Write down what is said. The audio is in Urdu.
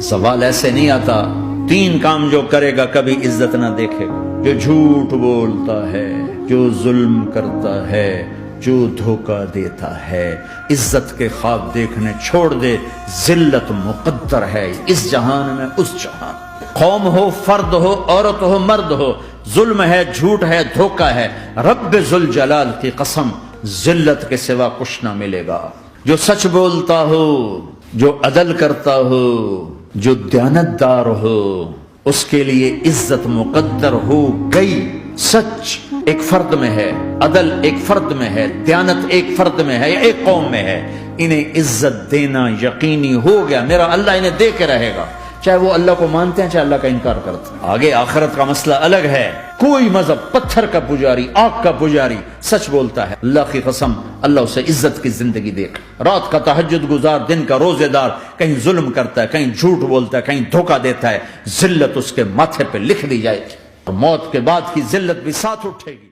سوال ایسے نہیں آتا، 3 کام جو کرے گا کبھی عزت نہ دیکھے گا، جو جھوٹ بولتا ہے، جو ظلم کرتا ہے، جو دھوکہ دیتا ہے، عزت کے خواب دیکھنے چھوڑ دے، ذلت مقدر ہے اس جہان میں اس جہان، قوم ہو، فرد ہو، عورت ہو، مرد ہو، ظلم ہے، جھوٹ ہے، دھوکہ ہے، رب ذوالجلال کی قسم ذلت کے سوا کچھ نہ ملے گا۔ جو سچ بولتا ہو، جو عدل کرتا ہو، جو دیانتدار ہو، اس کے لیے عزت مقدر ہو گئی۔ سچ ایک فرد میں ہے، عدل ایک فرد میں ہے، دیانت ایک فرد میں ہے، ایک قوم میں ہے، انہیں عزت دینا یقینی ہو گیا، میرا اللہ انہیں دے کے رہے گا، چاہے وہ اللہ کو مانتے ہیں چاہے اللہ کا انکار کرتے ہیں۔ آگے آخرت کا مسئلہ الگ ہے۔ کوئی مذہب پتھر کا پجاری، آگ کا پجاری سچ بولتا ہے، اللہ کی قسم اللہ اسے عزت کی زندگی دے گا۔ رات کا تہجد گزار، دن کا روزے دار، کہیں ظلم کرتا ہے، کہیں جھوٹ بولتا ہے، کہیں دھوکہ دیتا ہے، ذلت اس کے ماتھے پہ لکھ دی جائے گی، موت کے بعد کی ذلت بھی ساتھ اٹھے گی۔